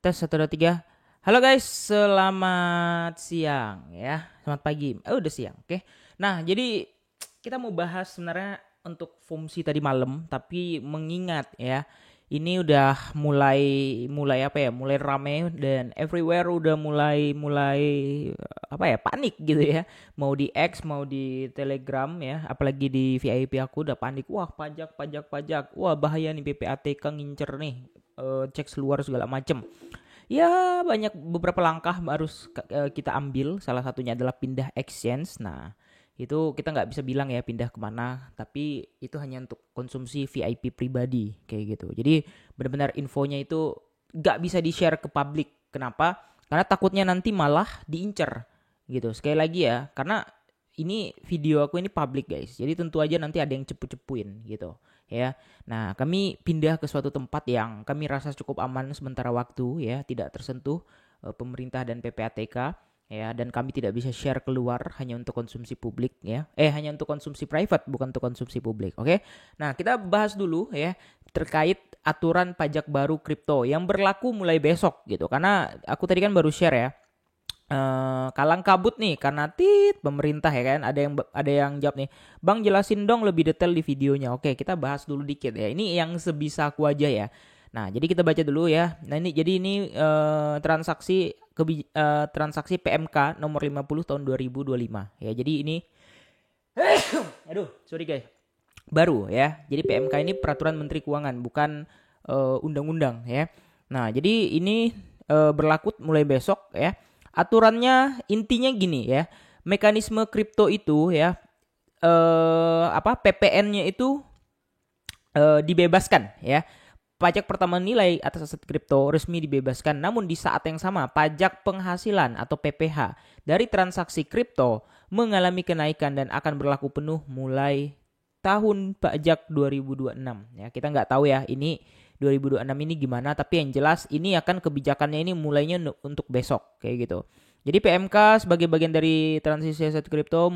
Tes 1 2 3. Halo guys, selamat siang ya. Selamat pagi. Oh, udah siang. Oke. Nah, jadi kita mau bahas sebenarnya untuk fungsi tadi malam, tapi mengingat ya, ini udah mulai mulai apa ya? Mulai rame dan everywhere udah mulai mulai apa ya? Panik gitu ya. Mau di X, mau di Telegram ya, apalagi di VIP aku udah panik. Wah, pajak, pajak, pajak. Wah, bahaya nih PPATK ngincer nih. Cek seluar segala macem. Ya, banyak beberapa langkah harus kita ambil. Salah satunya adalah pindah exchange. Nah, itu kita nggak bisa bilang ya pindah kemana, tapi itu hanya untuk konsumsi VIP pribadi kayak gitu. Jadi benar-benar infonya itu nggak bisa di-share ke publik. Kenapa? Karena takutnya nanti malah diincer gitu. Sekali lagi ya, karena ini video aku ini public guys. Jadi tentu aja nanti ada yang cepu-cepuin gitu ya. Nah, kami pindah ke suatu tempat yang kami rasa cukup aman sementara waktu ya, tidak tersentuh pemerintah dan PPATK ya, dan kami tidak bisa share keluar, hanya untuk konsumsi publik ya. Hanya untuk konsumsi private, bukan untuk konsumsi publik. Oke. Nah, kita bahas dulu ya terkait aturan pajak baru kripto yang berlaku mulai besok gitu. Karena aku tadi kan baru share ya, kalang kabut nih karena pemerintah ya kan, ada yang jawab nih, Bang jelasin dong lebih detail di videonya. Oke, kita bahas dulu dikit ya, ini yang sebisa aku aja ya. Nah, jadi kita baca dulu ya. Nah, ini transaksi PMK nomor 50 tahun 2025 ya. Jadi ini aduh sorry guys, baru ya. Jadi PMK ini peraturan Menteri Keuangan, bukan undang-undang ya. Nah, jadi ini berlaku mulai besok ya. Aturannya intinya gini ya. Mekanisme kripto itu ya, PPN-nya itu dibebaskan ya. Pajak pertama nilai atas aset kripto resmi dibebaskan, namun di saat yang sama pajak penghasilan atau PPh dari transaksi kripto mengalami kenaikan dan akan berlaku penuh mulai tahun pajak 2026 ya. Kita nggak tahu ya ini 2026 ini gimana, tapi yang jelas ini akan kebijakannya ini mulainya untuk besok kayak gitu. Jadi PMK sebagai bagian dari transisi aset kripto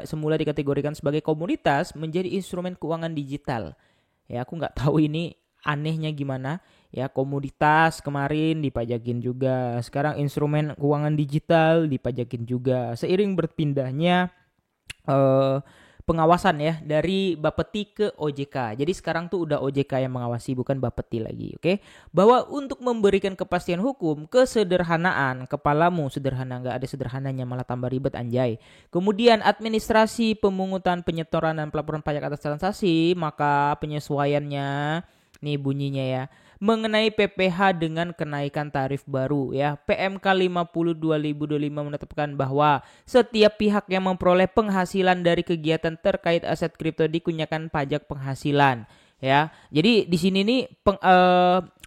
semula dikategorikan sebagai komoditas menjadi instrumen keuangan digital. Ya, aku nggak tahu ini anehnya gimana ya, komoditas kemarin dipajakin juga, sekarang instrumen keuangan digital dipajakin juga seiring berpindahnya eh, pengawasan ya dari Bapeti ke OJK. Jadi sekarang tuh udah OJK yang mengawasi, bukan Bapeti lagi. Oke, bahwa untuk memberikan kepastian hukum, kesederhanaan, kepalamu sederhana, nggak ada sederhananya malah tambah ribet anjay. Kemudian administrasi pemungutan, penyetoran dan pelaporan pajak atas transaksi, maka penyesuaiannya nih bunyinya ya, mengenai PPh dengan kenaikan tarif baru ya. PMK 50 2025 menetapkan bahwa setiap pihak yang memperoleh penghasilan dari kegiatan terkait aset kripto dikenakan pajak penghasilan ya. Jadi di sini nih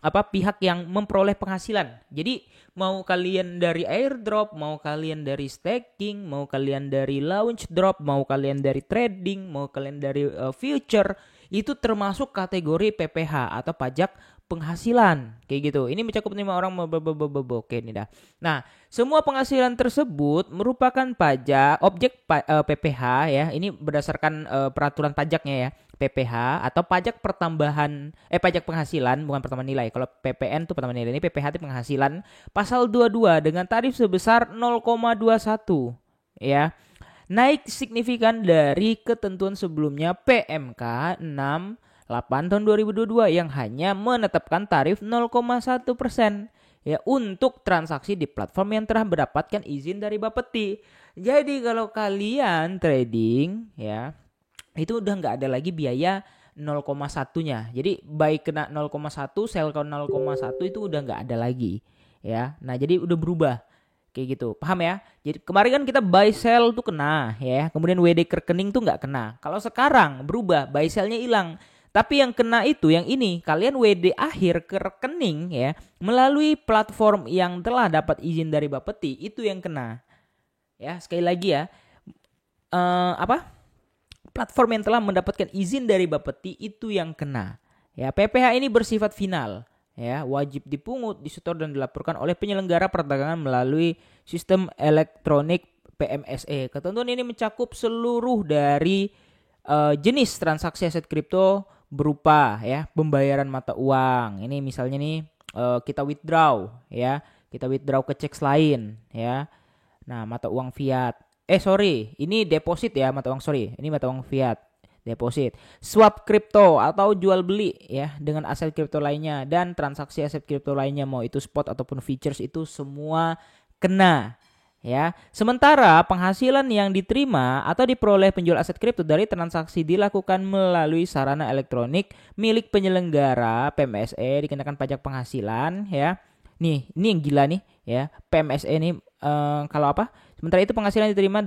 pihak yang memperoleh penghasilan. Jadi mau kalian dari airdrop, mau kalian dari staking, mau kalian dari launch drop, mau kalian dari trading, mau kalian dari future, itu termasuk kategori PPh atau pajak penghasilan kayak gitu. Ini mencakup 5 orang. Oke nih dah. Nah, semua penghasilan tersebut merupakan pajak PPh ya. Ini berdasarkan peraturan pajaknya ya. PPh atau pajak pajak penghasilan, bukan pertambahan nilai. Kalau PPN itu pertambahan nilai, ini PPh itu penghasilan. Pasal 22 dengan tarif sebesar 0,21 ya. Naik signifikan dari ketentuan sebelumnya PMK 68 tahun 2022 yang hanya menetapkan tarif 0,1% ya untuk transaksi di platform yang telah mendapatkan izin dari Bapeti. Jadi kalau kalian trading ya, itu udah nggak ada lagi biaya 0,1-nya. Jadi buy kena 0,1, sell ke 0,1 itu udah nggak ada lagi ya. Nah, jadi udah berubah kayak gitu. Paham ya? Jadi kemarin kan kita buy sell tuh kena ya. Kemudian WD ke rekening tuh nggak kena. Kalau sekarang berubah, buy sell-nya hilang. Tapi yang kena itu yang ini, kalian WD akhir ke rekening ya melalui platform yang telah dapat izin dari Bapeti, itu yang kena. Ya, sekali lagi ya. Platform yang telah mendapatkan izin dari Bapeti itu yang kena. Ya, PPh ini bersifat final. Ya, wajib dipungut, disetor dan dilaporkan oleh penyelenggara perdagangan melalui sistem elektronik PMSE. Ketentuan ini mencakup seluruh dari jenis transaksi aset kripto berupa ya pembayaran mata uang. Ini misalnya nih kita withdraw ya. Kita withdraw ke cek lain ya. Nah, mata uang fiat. Ini deposit ya, Ini mata uang fiat. Deposit. Swap kripto atau jual beli ya dengan aset kripto lainnya dan transaksi aset kripto lainnya, mau itu spot ataupun futures, itu semua kena ya. Sementara penghasilan yang diterima atau diperoleh penjual aset kripto dari transaksi dilakukan melalui sarana elektronik milik penyelenggara PMSE dikenakan pajak penghasilan ya. Nih, ini yang gila nih ya. PMSE ini kalau apa? Sementara itu penghasilan diterima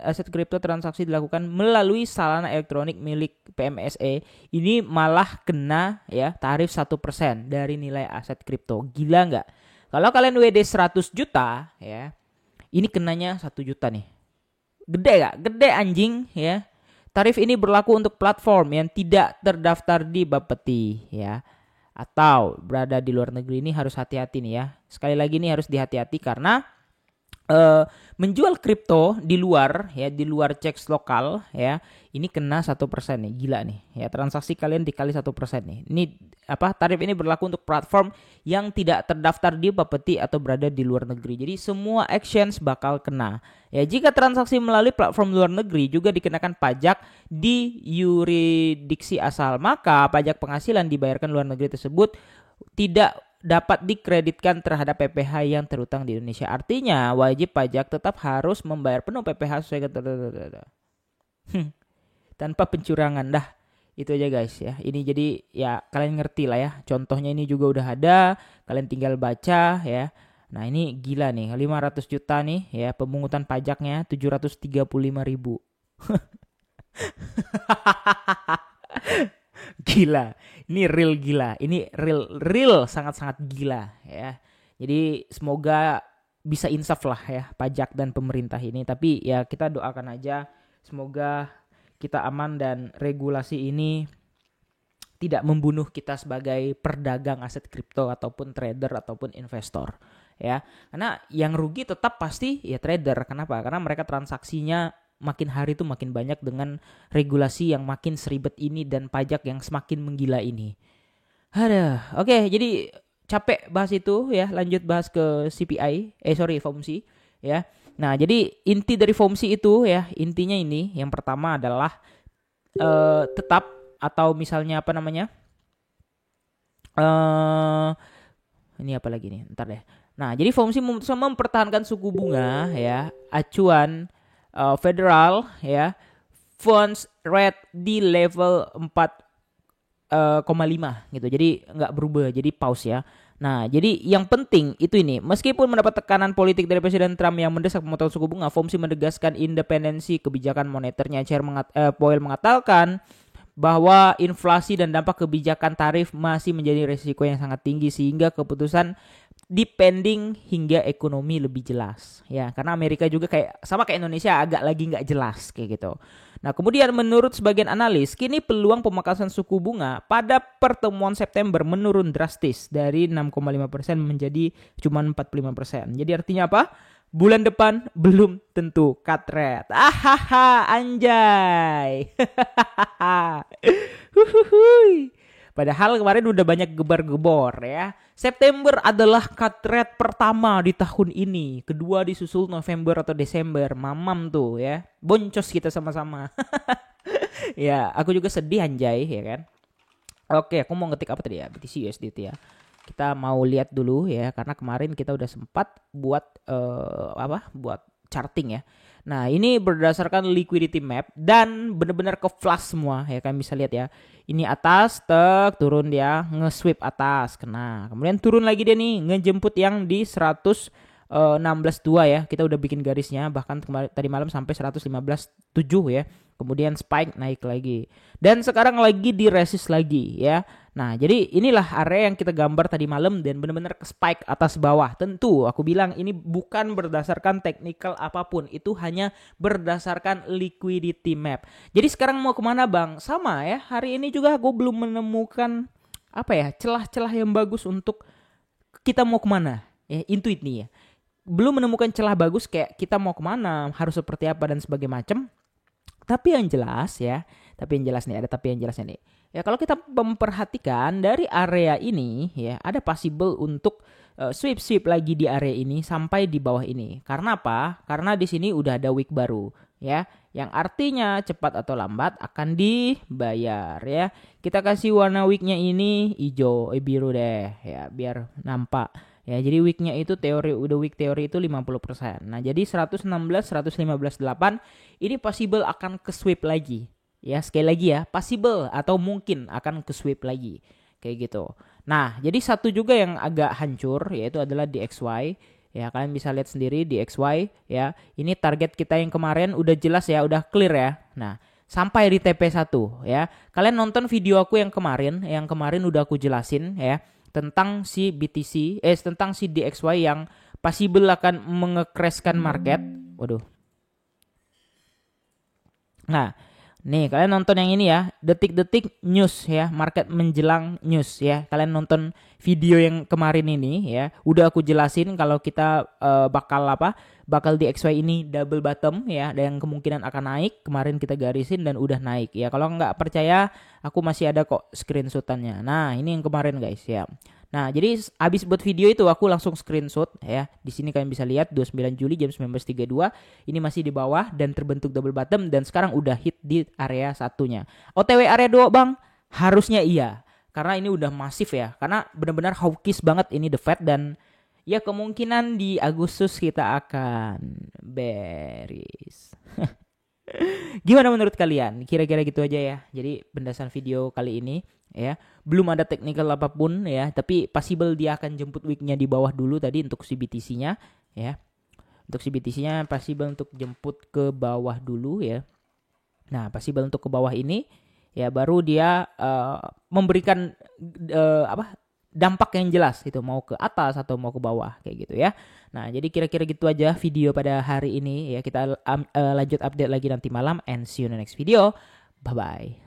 aset kripto transaksi dilakukan melalui sarana elektronik milik PMSE ini malah kena ya tarif 1% dari nilai aset kripto. Gila nggak? Kalau kalian WD 100 juta ya, ini kenanya 1 juta nih. Gede gak? Gede anjing ya. Tarif ini berlaku untuk platform yang tidak terdaftar di Bapeti ya, atau berada di luar negeri. Ini harus hati-hati nih ya. Sekali lagi ini harus dihati-hati karena menjual kripto di luar ya, di luar ceks lokal ya, ini kena 1% nih. Gila nih ya, transaksi kalian dikali 1% nih. Ini tarif ini berlaku untuk platform yang tidak terdaftar di Bapeti atau berada di luar negeri. Jadi semua exchange bakal kena ya. Jika transaksi melalui platform luar negeri juga dikenakan pajak di yurisdiksi asal, maka pajak penghasilan dibayarkan luar negeri tersebut tidak dapat dikreditkan terhadap PPh yang terutang di Indonesia. Artinya wajib pajak tetap harus membayar penuh PPh sesuai tanpa pencurangan. Dah, itu aja guys ya. Ini jadi ya kalian ngerti lah ya. Contohnya ini juga udah ada, kalian tinggal baca ya. Nah, ini gila nih, 500 juta nih ya, pemungutan pajaknya 735.000. Gila, ini real gila, ini real sangat-sangat gila ya. Jadi semoga bisa insaf lah ya pajak dan pemerintah ini. Tapi ya kita doakan aja semoga kita aman dan regulasi ini tidak membunuh kita sebagai pedagang aset kripto ataupun trader ataupun investor ya. Karena yang rugi tetap pasti ya trader. Kenapa? Karena mereka transaksinya makin hari itu makin banyak dengan regulasi yang makin seribet ini dan pajak yang semakin menggila ini. Oke, jadi capek bahas itu ya, lanjut bahas ke CPI, FOMC ya. Nah, jadi inti dari FOMC itu ya, intinya ini yang pertama adalah tetap atau misalnya ini apa lagi nih? Ntar deh. Nah, jadi FOMC memutuskan mempertahankan suku bunga ya, acuan federal ya, funds rate di level 4,5 gitu. Jadi nggak berubah, jadi pause ya. Nah, jadi yang penting itu ini, meskipun mendapat tekanan politik dari Presiden Trump yang mendesak pemotongan suku bunga, FOMC menegaskan independensi kebijakan moneternya. Powell mengatakan bahwa inflasi dan dampak kebijakan tarif masih menjadi risiko yang sangat tinggi sehingga keputusan depending hingga ekonomi lebih jelas ya, karena Amerika juga sama kayak Indonesia agak lagi nggak jelas kayak gitu. Nah, kemudian menurut sebagian analis kini peluang pemangkasan suku bunga pada pertemuan September menurun drastis dari 6,5% menjadi cuma 45%. Jadi artinya apa? Bulan depan belum tentu cut rate. Anjay. Padahal kemarin udah banyak gebar-gebor ya. September adalah cut rate pertama di tahun ini. Kedua disusul November atau Desember. Mamam tuh ya. Boncos kita sama-sama. Ya, aku juga sedih anjay ya kan. Oke, aku mau ngetik apa tadi ya? BTC USDT ya. Kita mau lihat dulu ya, karena kemarin kita udah sempat buat buat charting ya. Nah, ini berdasarkan liquidity map dan benar-benar ke flash semua ya, kalian bisa lihat ya. Ini atas, turun dia, nge-sweep atas, kena. Kemudian turun lagi dia nih, ngejemput yang di 116.2 ya. Kita udah bikin garisnya, bahkan tadi malam sampai 115.7 ya. Kemudian spike naik lagi. Dan sekarang lagi di resist lagi ya. Nah, jadi inilah area yang kita gambar tadi malam dan benar-benar ke spike atas bawah. Tentu aku bilang ini bukan berdasarkan technical apapun. Itu hanya berdasarkan liquidity map. Jadi sekarang mau kemana bang? Sama ya, hari ini juga aku belum menemukan celah-celah yang bagus untuk kita mau kemana. Ya, intuit nih ya. Belum menemukan celah bagus kayak kita mau kemana, harus seperti apa dan sebagainya macam. Tapi yang jelas nih, ada tapi yang jelasnya nih. Ya kalau kita memperhatikan dari area ini ya ada possible untuk sweep lagi di area ini sampai di bawah ini. Karena apa? Karena di sini udah ada wick baru ya, yang artinya cepat atau lambat akan dibayar ya. Kita kasih warna wicknya ini hijau, biru deh ya biar nampak. Ya, jadi wicknya itu wick teori itu 50%. Nah, jadi 116, 115, 8 ini possible akan ke sweep lagi. Ya, sekali lagi ya, possible atau mungkin akan ke sweep lagi. Kayak gitu. Nah, jadi satu juga yang agak hancur yaitu adalah di XY. Ya, kalian bisa lihat sendiri di XY ya. Ini target kita yang kemarin udah jelas ya, udah clear ya. Nah, sampai di TP1 ya. Kalian nonton video aku yang kemarin udah aku jelasin ya tentang si BTC tentang si DXY yang possible akan mengecrashkan market. Waduh. Nah, nih kalian nonton yang ini ya, detik-detik news ya, market menjelang news ya. Kalian nonton video yang kemarin ini ya, udah aku jelasin kalau kita bakal di XY ini double bottom ya, dan kemungkinan akan naik. Kemarin kita garisin dan udah naik ya. Kalau nggak percaya, aku masih ada kok screenshotannya. Nah, ini yang kemarin guys ya. Nah, jadi abis buat video itu aku langsung screenshot ya. Di sini kalian bisa lihat 29 Juli jam 19.32. Ini masih di bawah dan terbentuk double bottom dan sekarang udah hit di area satunya. OTW area 2, Bang? Harusnya iya. Karena ini udah masif ya. Karena benar-benar hawkish banget ini the Fed dan ya kemungkinan di Agustus kita akan bearish. Gimana menurut kalian? Kira-kira gitu aja ya. Jadi pendasan video kali ini ya, belum ada technical apapun ya, tapi possible dia akan jemput wicknya di bawah dulu tadi untuk si BTC-nya ya. Untuk si BTC-nya possible untuk jemput ke bawah dulu ya. Nah, possible untuk ke bawah ini ya baru dia memberikan dampak yang jelas itu mau ke atas atau mau ke bawah kayak gitu ya. Nah, jadi kira-kira gitu aja video pada hari ini ya. Kita lanjut update lagi nanti malam and see you in the next video. Bye bye.